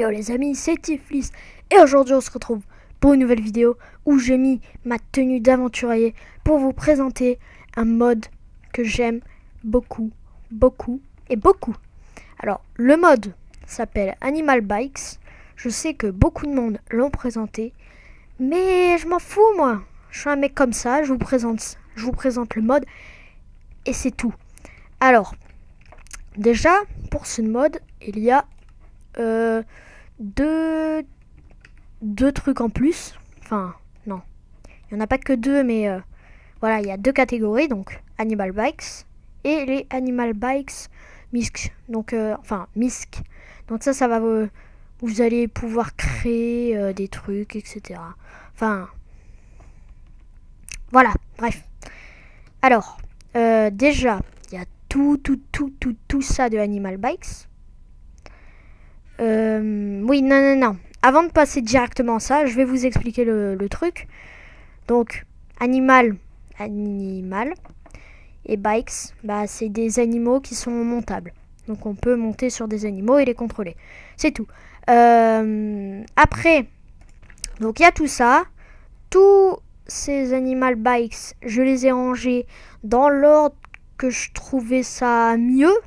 Yo les amis, c'est Tiflis et aujourd'hui on se retrouve pour une nouvelle vidéo où j'ai mis ma tenue d'aventurier pour vous présenter un mode que j'aime beaucoup, beaucoup et beaucoup. Alors le mode s'appelle Animal Bikes. Je sais que beaucoup de monde l'ont présenté, mais je m'en fous moi. Je suis un mec comme ça, je vous présente le mode et c'est tout. Alors déjà pour ce mode il y a deux trucs en plus. Enfin, non. Il n'y en a pas que deux, mais voilà, il y a deux catégories. Donc, Animal Bikes et les Animal Bikes MISC. Donc, MISC. Donc ça va vous allez pouvoir créer des trucs, etc. Enfin, voilà, bref. Alors, déjà, il y a tout ça de Animal Bikes. Oui, non. Avant de passer directement à ça, je vais vous expliquer le truc. Donc, animal et bikes, c'est des animaux qui sont montables. Donc, on peut monter sur des animaux et les contrôler. C'est tout. Après, donc il y a tout ça. Tous ces animal bikes, je les ai rangés dans l'ordre que je trouvais ça mieux.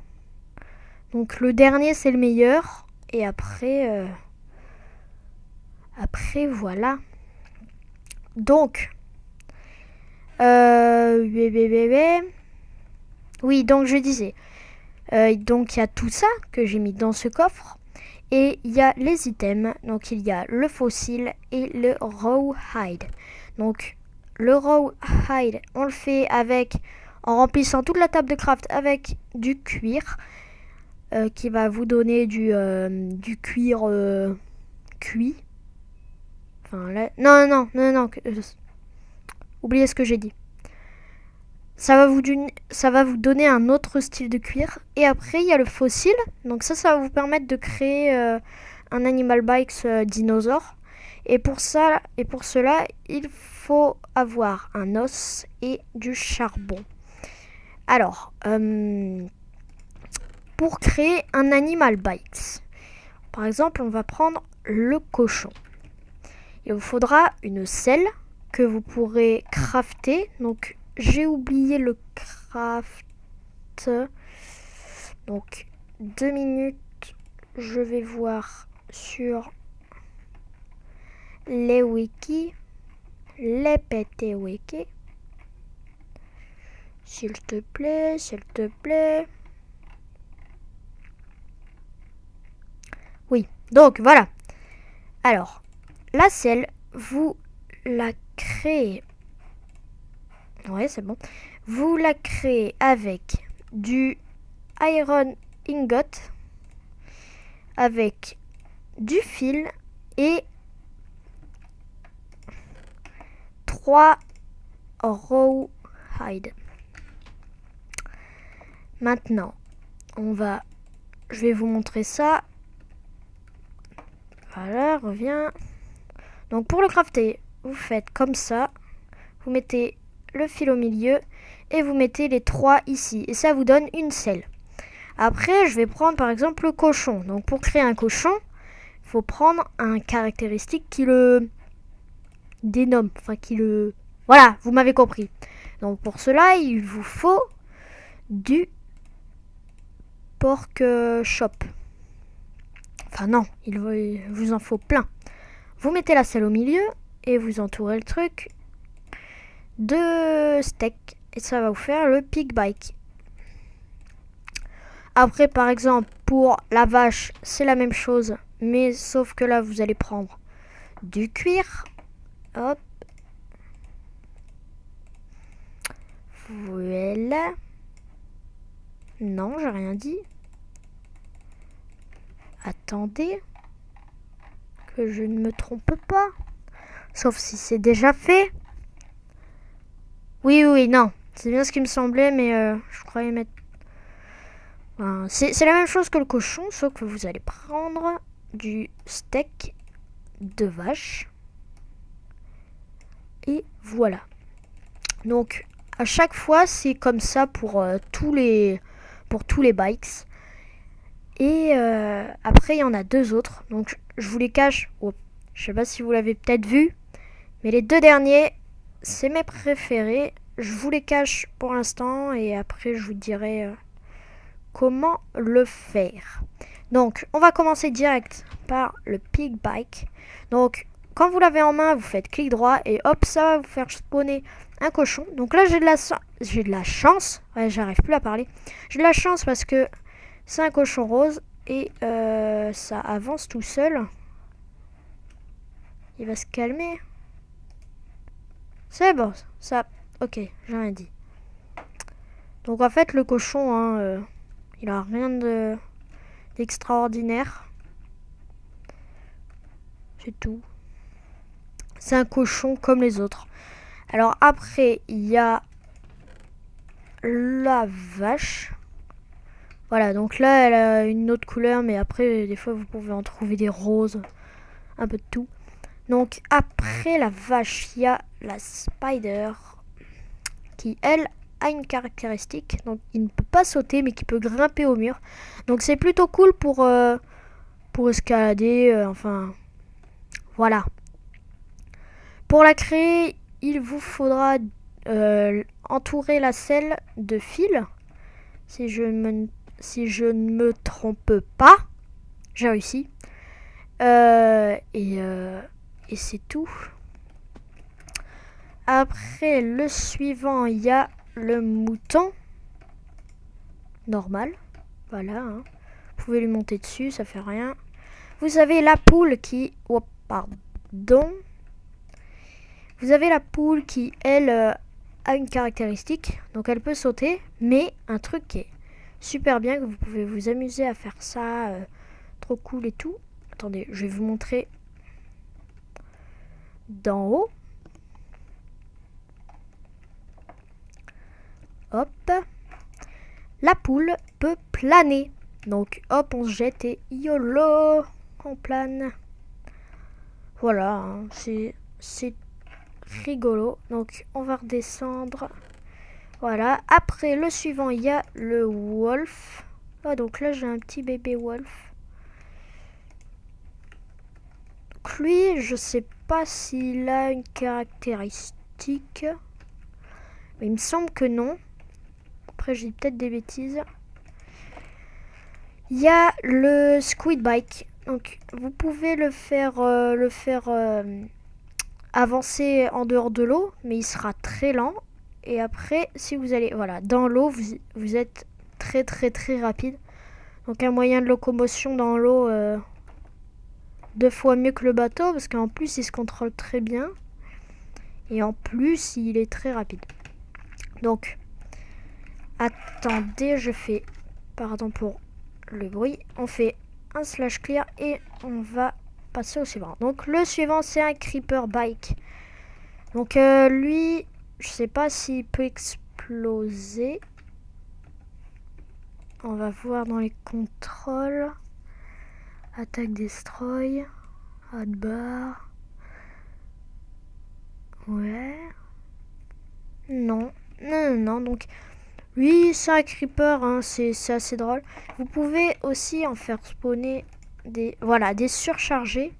Donc, le dernier, c'est le meilleur. Et après, voilà. Donc, oui, donc je disais. Donc, il y a tout ça que j'ai mis dans ce coffre. Et il y a les items. Donc, il y a le fossile et le rawhide. Donc, le rawhide, on le fait en remplissant toute la table de craft avec du cuir. Qui va vous donner du cuir cuit. Enfin, là, non. Oubliez ce que j'ai dit. Ça va vous donner un autre style de cuir. Et après, il y a le fossile. Donc ça va vous permettre de créer un Animal Bikes dinosaure. Et pour cela, il faut avoir un os et du charbon. Alors, pour créer un Animal Bikes, par exemple, on va prendre le cochon. Il vous faudra une selle que vous pourrez crafter. Donc, j'ai oublié le craft. Donc, 2 minutes. Je vais voir sur les wikis. Les PT wiki. S'il te plaît. Oui, donc voilà. Alors, la selle, vous la créez. Ouais, c'est bon. Vous la créez avec du iron ingot, avec du fil et 3 rawhide. Maintenant, je vais vous montrer ça. Voilà, reviens. Donc pour le crafter, vous faites comme ça. Vous mettez le fil au milieu et vous mettez les 3 ici. Et ça vous donne une selle. Après, je vais prendre par exemple le cochon. Donc pour créer un cochon, il faut prendre un caractéristique qui le dénomme. Enfin, Voilà, vous m'avez compris. Donc pour cela, il vous faut du pork chop. Enfin non, il vous en faut plein. Vous mettez la selle au milieu et vous entourez le truc de steak. Et ça va vous faire le pig bike. Après, par exemple, pour la vache, c'est la même chose. Mais sauf que là, vous allez prendre du cuir. Hop. Voilà. Non, j'ai rien dit. Attendez. Que je ne me trompe pas. Sauf si c'est déjà fait. Oui, non. C'est bien ce qui me semblait, mais je croyais mettre... Enfin, c'est la même chose que le cochon, sauf que vous allez prendre du steak de vache. Et voilà. Donc, à chaque fois, c'est comme ça pour tous les bikes. Et après, il y en a deux autres. Donc, je vous les cache. Oh, je sais pas si vous l'avez peut-être vu, mais les 2 derniers, c'est mes préférés. Je vous les cache pour l'instant et après je vous dirai comment le faire. Donc, on va commencer direct par le pig bike. Donc, quand vous l'avez en main, vous faites clic droit et hop, ça va vous faire spawner un cochon. Donc là, j'ai de la chance. Ouais, j'arrive plus à parler. J'ai de la chance parce que c'est un cochon rose et ça avance tout seul. Il va se calmer. C'est bon, ça. Ok, j'ai rien dit. Donc en fait, le cochon, hein, il a rien d'extraordinaire. C'est tout. C'est un cochon comme les autres. Alors après, il y a la vache. Voilà, donc là, elle a une autre couleur, mais après, des fois, vous pouvez en trouver des roses. Un peu de tout. Donc après la vache, il y a la spider qui, elle, a une caractéristique. Donc il ne peut pas sauter, mais qui peut grimper au mur. Donc c'est plutôt cool pour escalader, enfin... Voilà. Pour la créer, il vous faudra entourer la selle de fils. Si je ne me trompe pas, j'ai réussi. Et c'est tout. Après, le suivant, il y a le mouton. Normal. Voilà. Hein. Vous pouvez lui monter dessus, ça fait rien. Vous avez la poule qui... Oh, pardon. Vous avez la poule qui, elle, a une caractéristique. Donc elle peut sauter. Mais un truc qui est super bien, que vous pouvez vous amuser à faire ça. Trop cool et tout. Attendez, je vais vous montrer d'en haut. Hop. La poule peut planer. Donc hop, on se jette et YOLO, on plane. Voilà, hein, c'est rigolo. Donc on va redescendre. Voilà. Après, le suivant, il y a le wolf. Ah, donc là, j'ai un petit bébé wolf. Donc lui, je sais pas s'il a une caractéristique. Mais il me semble que non. Après, j'ai peut-être des bêtises. Il y a le squid bike. Donc, vous pouvez le faire avancer en dehors de l'eau, mais il sera très lent. Et après, si vous allez dans l'eau, vous êtes très très très rapide. Donc, un moyen de locomotion dans l'eau 2 fois mieux que le bateau, parce qu'en plus, il se contrôle très bien. Et en plus, il est très rapide. Donc, attendez, je fais... Pardon pour le bruit. On fait un slash clear et on va passer au suivant. Donc, le suivant, c'est un creeper bike. Donc, lui, je sais pas s'il peut exploser. On va voir dans les contrôles. Attaque, destroy. Hotbar. Ouais. Non. Non. Donc, oui, c'est un creeper, hein, c'est assez drôle. Vous pouvez aussi en faire spawner des surchargés.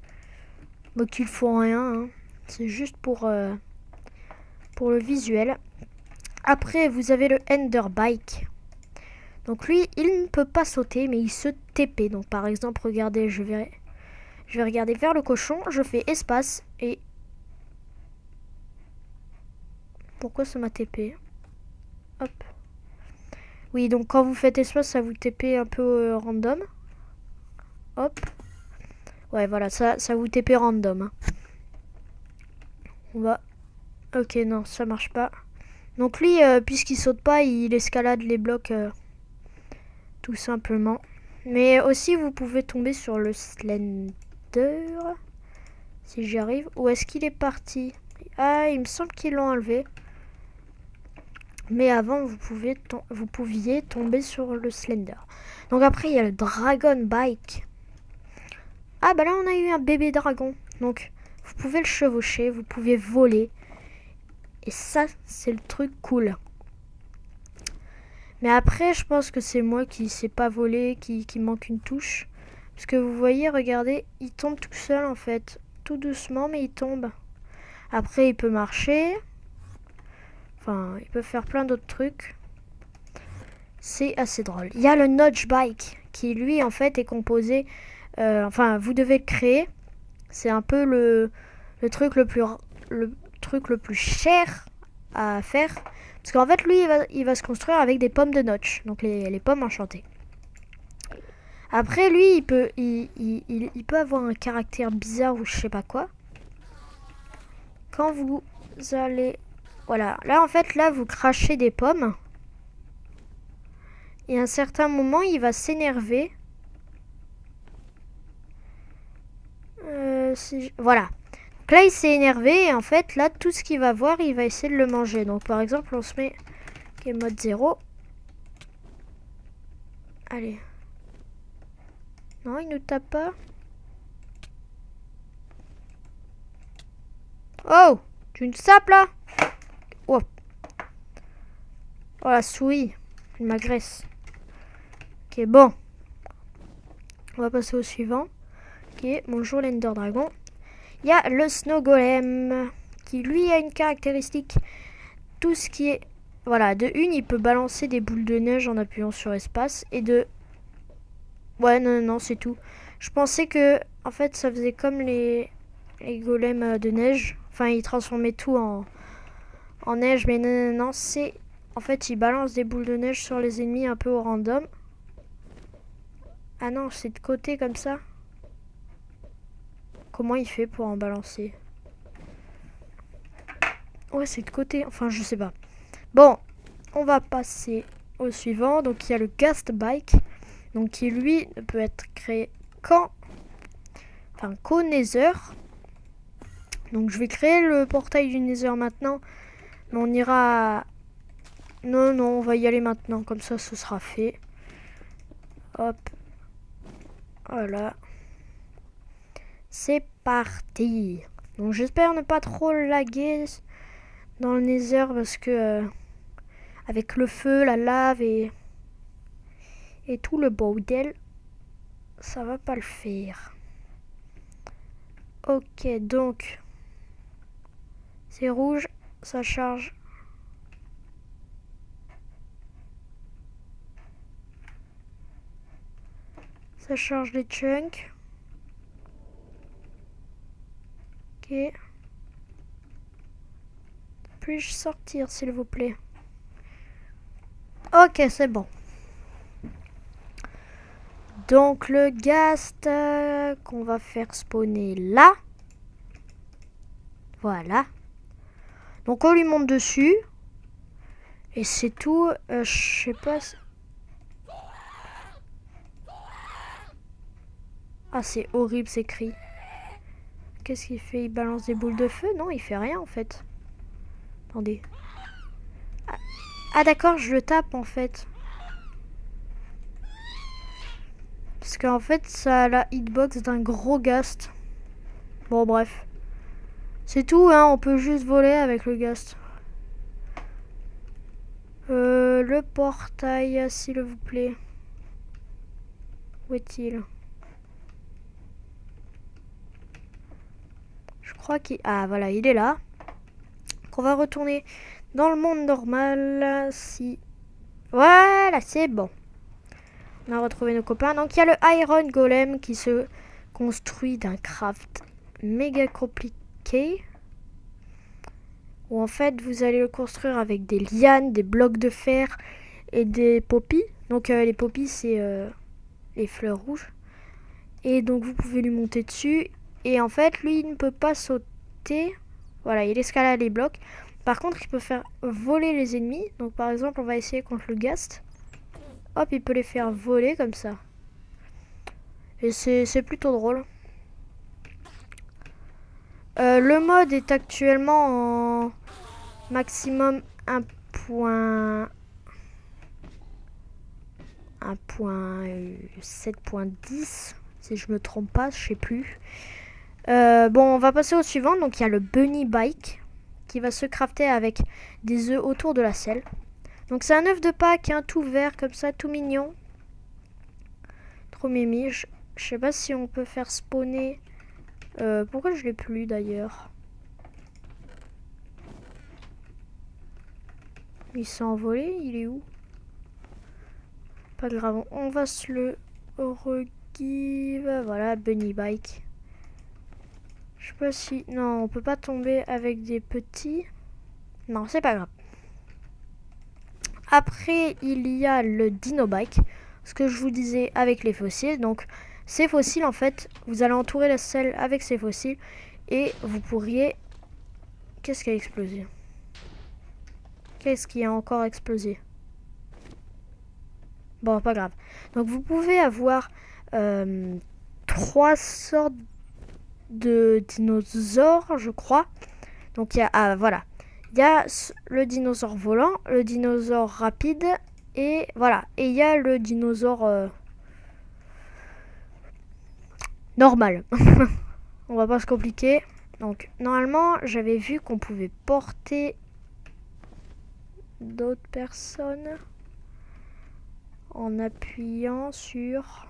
Mais qu'il faut rien, hein. C'est juste pour le visuel. Après, vous avez le Ender Bike. Donc lui, il ne peut pas sauter, mais il se TP. Donc par exemple, regardez, je vais regarder vers le cochon. Je fais espace et... Pourquoi ça m'a TP? Hop. Oui, donc quand vous faites espace, ça vous TP un peu random. Hop. Ouais, voilà, ça vous TP random. Hein. On va... Ok, non, ça marche pas. Donc lui, puisqu'il saute pas, il escalade les blocs tout simplement. Mais aussi, vous pouvez tomber sur le Slender. Si j'y arrive. Où est-ce qu'il est parti? Ah, il me semble qu'ils l'ont enlevé. Mais avant, vous pouviez tomber sur le Slender. Donc après, il y a le Dragon Bike. Ah, bah là, on a eu un bébé dragon. Donc, vous pouvez le chevaucher, vous pouvez voler. Et ça, c'est le truc cool. Mais après, je pense que c'est moi qui sais pas voler, qui manque une touche. Parce que vous voyez, regardez, il tombe tout seul en fait. Tout doucement, mais il tombe. Après, il peut marcher. Enfin, il peut faire plein d'autres trucs. C'est assez drôle. Il y a le Notch Bike, qui lui, en fait, est composé... enfin, vous devez le créer. C'est un peu le truc le plus cher à faire. Parce qu'en fait, lui, il va se construire avec des pommes de Notch. Donc, les pommes enchantées. Après, lui, il peut avoir un caractère bizarre ou je sais pas quoi. Quand vous allez... Voilà. Là, en fait, là, vous crachez des pommes. Et à un certain moment, il va s'énerver. Voilà. Donc là, il s'est énervé. Et en fait, là, tout ce qu'il va voir, il va essayer de le manger. Donc, par exemple, on se met... Ok, mode 0. Allez. Non, il nous tape pas. Oh! Tu me sapes là? Oh. Oh la souris. Il m'agresse. Ok, bon. On va passer au suivant. Ok, bonjour l'Ender Dragon. Il y a le Snow Golem. Qui lui a une caractéristique. Tout ce qui est... Voilà, de une, il peut balancer des boules de neige en appuyant sur espace. Et de... Ouais, non, c'est tout. Je pensais que, en fait, ça faisait comme les golems de neige. Enfin, il transformait tout en neige. Mais non, c'est... En fait, il balance des boules de neige sur les ennemis un peu au random. Ah non, c'est de côté comme ça. Comment il fait pour en balancer? Ouais, c'est de côté. Enfin, je sais pas. Bon, on va passer au suivant. Donc, il y a le Ghast Bike. Donc, qui, lui, ne peut être créé qu'au Nether. Donc, je vais créer le portail du Nether maintenant. Mais on ira... Non, on va y aller maintenant. Comme ça, ce sera fait. Hop. Voilà. C'est parti. Donc, j'espère ne pas trop laguer dans le Nether parce que... avec le feu, la lave et tout le bordel, ça va pas le faire. Ok, donc c'est rouge, ça charge. Ça charge les chunks. Ok. Puis-je sortir, s'il vous plaît? Ok, c'est bon. Donc le ghast qu'on va faire spawner là. Voilà. Donc on lui monte dessus. Et c'est tout. Je sais pas... Ah, c'est horrible ces cris. Qu'est-ce qu'il fait? Il balance des boules de feu? Non, il fait rien en fait. Attendez. Ah d'accord, je le tape en fait. Parce qu'en fait, ça a la hitbox d'un gros ghast. Bon, bref. C'est tout, hein. On peut juste voler avec le ghast. Le portail, s'il vous plaît. Où est-il? Je crois qu'il... Ah, voilà, il est là. Donc, on va retourner dans le monde normal. Si... Voilà, c'est bon. On a retrouvé nos copains. Donc, il y a le Iron Golem qui se construit d'un craft méga compliqué. Où en fait, vous allez le construire avec des lianes, des blocs de fer et des poppies. Donc, les poppies, c'est les fleurs rouges. Et donc, vous pouvez lui monter dessus. Et en fait, lui, il ne peut pas sauter. Voilà, il escalade les blocs. Par contre, il peut faire voler les ennemis. Donc, par exemple, on va essayer contre le ghast. Hop, il peut les faire voler comme ça. Et c'est plutôt drôle. Le mode est actuellement en maximum 1.7.10. Si je me trompe pas, je sais plus. Bon, on va passer au suivant. Donc, il y a le Bunny Bike qui va se crafter avec des œufs autour de la selle. Donc, c'est un œuf de Pâques, hein, tout vert comme ça, tout mignon. Trop mimi. Je sais pas si on peut faire spawner. Pourquoi je l'ai plus d'ailleurs? Il s'est envolé, il est où? Pas grave, on va se le regive. Voilà, bunny bike. Je sais pas si... Non, on peut pas tomber avec des petits. Non, c'est pas grave. Après, il y a le dino bike. Ce que je vous disais avec les fossiles. Donc, ces fossiles, en fait, vous allez entourer la selle avec ces fossiles. Et vous pourriez... Qu'est-ce qui a explosé? Qu'est-ce qui a encore explosé? Bon, pas grave. Donc, vous pouvez avoir 3 sortes de dinosaures, je crois. Donc, il y a... Ah, voilà. Il y a le dinosaure volant, le dinosaure rapide, et voilà. Et il y a le dinosaure normal. On va pas se compliquer. Donc, normalement, j'avais vu qu'on pouvait porter d'autres personnes en appuyant sur...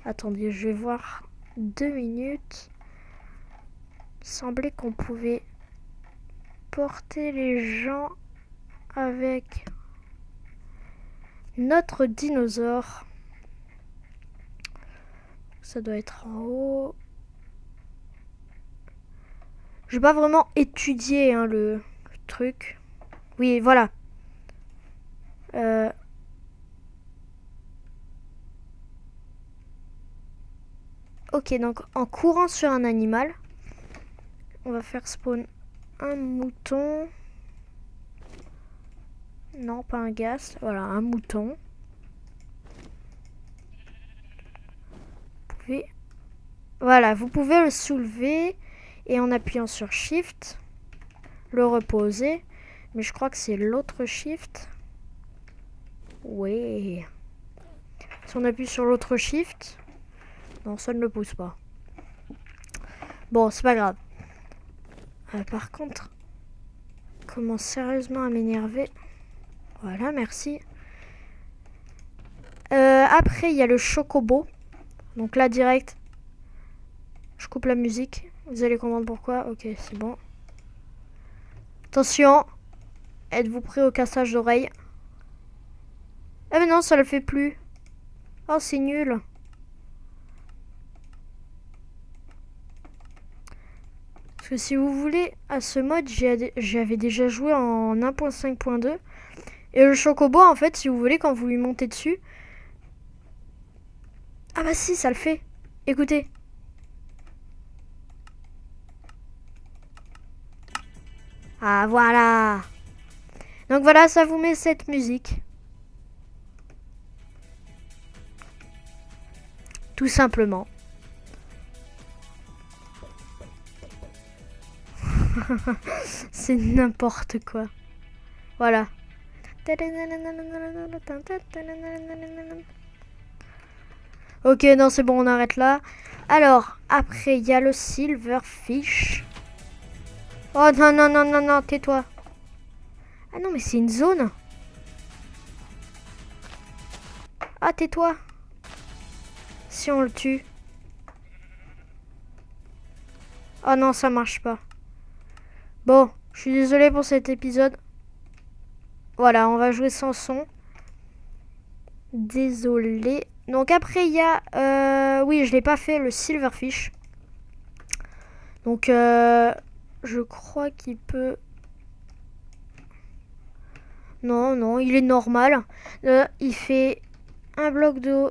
Attendez, je vais voir 2 minutes. Il semblait qu'on pouvait porter les gens avec notre dinosaure. Ça doit être en haut. Je vais pas vraiment étudier hein, le truc. Oui, voilà. Ok, donc en courant sur un animal, on va faire spawn un mouton. Non, pas un ghast. Voilà, un mouton. Voilà, vous pouvez le soulever et en appuyant sur Shift, le reposer. Mais je crois que c'est l'autre Shift. Ouais. Si on appuie sur l'autre Shift, non, ça ne le pousse pas. Bon, c'est pas grave. Par contre, commence sérieusement à m'énerver. Voilà, merci. Après, il y a le chocobo. Donc là, direct, je coupe la musique. Vous allez comprendre pourquoi. Ok, c'est bon. Attention. Êtes-vous prêts au cassage d'oreilles? Ah mais non, ça le fait plus. Oh, c'est nul. Parce que si vous voulez, à ce mode, j'avais déjà joué en 1.5.2. Et le chocobo, en fait, si vous voulez, quand vous lui montez dessus... Ah bah si, ça le fait. Écoutez. Ah, voilà. Donc voilà, ça vous met cette musique. Tout simplement. C'est n'importe quoi. Voilà. Ok, non, c'est bon, on arrête là. Alors, après, il y a le silverfish. Oh non, non, non, non, non, tais-toi. Ah non, mais c'est une zone. Ah, tais-toi. Si on le tue. Oh non, ça marche pas. Bon, je suis désolée pour cet épisode. Voilà, on va jouer sans son. Désolé. Donc après, il y a... oui, je l'ai pas fait, le silverfish. Donc, je crois qu'il peut... Non, non, il est normal. Il fait un bloc d'eau.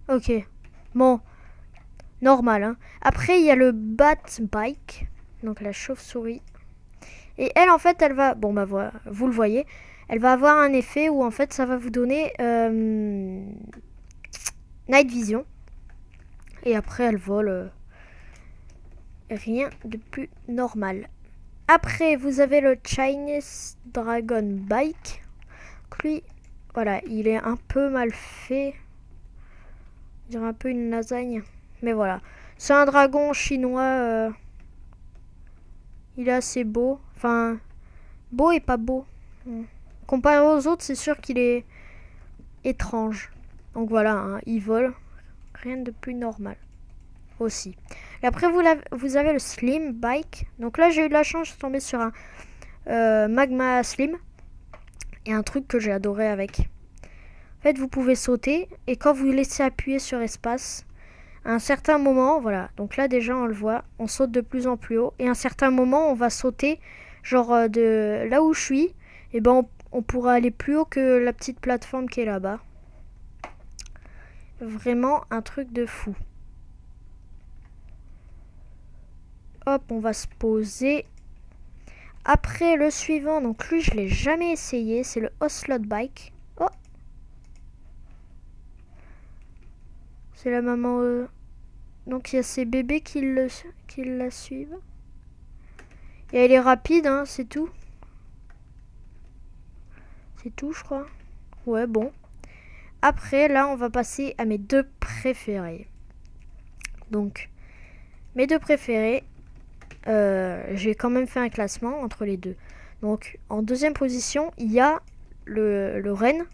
Ok. Bon. Normal, hein. Après, il y a le bat bike. Donc, la chauve-souris. Et elle, en fait, elle va... Bon, bah, voilà. Vous le voyez. Elle va avoir un effet où, en fait, ça va vous donner... Night Vision. Et après, elle vole... rien de plus normal. Après, vous avez le Chinese Dragon Bike. Lui, voilà, il est un peu mal fait. On dirait un peu une lasagne. Mais voilà. C'est un dragon chinois. Il est assez beau. Enfin, beau et pas beau. Comparé aux autres, c'est sûr qu'il est étrange. Donc voilà, hein, il vole. Rien de plus normal. Aussi. Et après, vous avez le Slim Bike. Donc là, j'ai eu de la chance, je suis tombée sur un Magma Slim. Et un truc que j'ai adoré avec. En fait, vous pouvez sauter. Et quand vous laissez appuyer sur espace, à un certain moment, voilà. Donc là, déjà, on le voit. On saute de plus en plus haut. Et à un certain moment, on va sauter. Genre de là où je suis. Et ben, on pourra aller plus haut que la petite plateforme qui est là-bas. Vraiment un truc de fou. Hop, on va se poser. Après, le suivant, donc lui, je l'ai jamais essayé. C'est le Ocelot Bike. Oh! C'est la maman... Donc, il y a ses bébés qui la suivent. Et elle est rapide, hein, c'est tout. C'est tout, je crois. Ouais, bon. Après, là, on va passer à mes deux préférés. Donc, mes deux préférés... j'ai quand même fait un classement entre les deux. Donc en deuxième position, il y a le renne.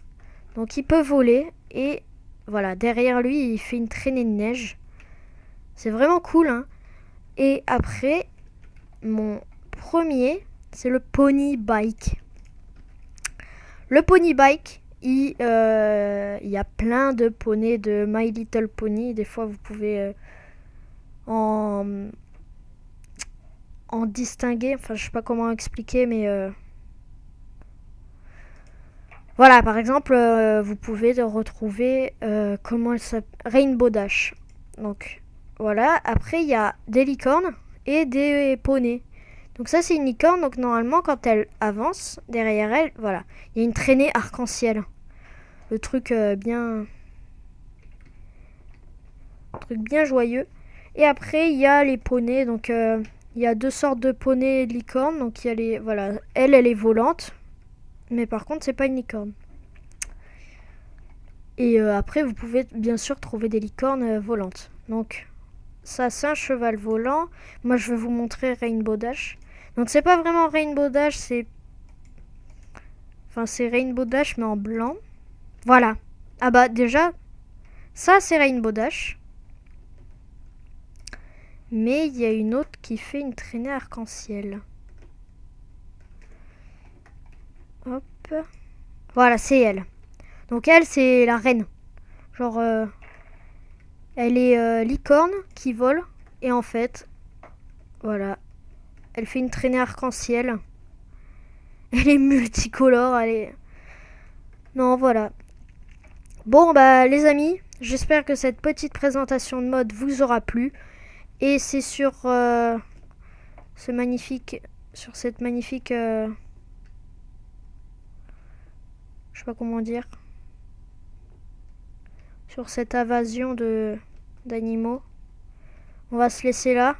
Donc il peut voler. Et voilà, derrière lui, il fait une traînée de neige. C'est vraiment cool, hein. Et après, mon premier, c'est le Pony Bike. Le Pony Bike, il y a plein de poneys de My Little Pony. Des fois, vous pouvez en distinguer, enfin je sais pas comment expliquer, mais voilà, par exemple, vous pouvez retrouver comment elle s'appelle, Rainbow Dash. Donc voilà, après il y a des licornes et des poneys. Donc ça c'est une licorne, donc normalement quand elle avance, derrière elle, voilà, il y a une traînée arc-en-ciel. Le truc bien joyeux. Et après il y a les poneys, donc il y a deux sortes de poneys et de licornes. Donc il y a les... Voilà, elle est volante. Mais par contre, c'est pas une licorne. Et après, vous pouvez bien sûr trouver des licornes volantes. Donc ça, c'est un cheval volant. Moi, je vais vous montrer Rainbow Dash. Donc c'est pas vraiment Rainbow Dash, c'est... Enfin, c'est Rainbow Dash, mais en blanc. Voilà. Ah bah déjà, ça c'est Rainbow Dash. Mais il y a une autre qui fait une traînée arc-en-ciel. Hop. Voilà, c'est elle. Donc elle, c'est la reine. Genre, elle est licorne qui vole. Et en fait, voilà. Elle fait une traînée arc-en-ciel. Elle est multicolore, elle est... Non, voilà. Bon, bah les amis, j'espère que cette petite présentation de mode vous aura plu. Et c'est sur cette magnifique... je sais pas comment dire. Sur cette invasion d'animaux. On va se laisser là.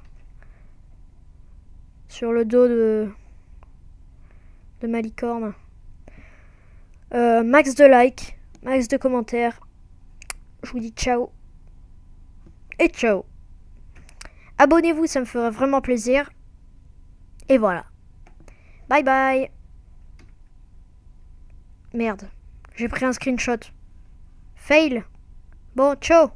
Sur le dos de ma licorne. Max de likes, max de commentaires. Je vous dis ciao. Et ciao. Abonnez-vous, ça me ferait vraiment plaisir. Et voilà. Bye bye. Merde. J'ai pris un screenshot. Fail. Bon, ciao.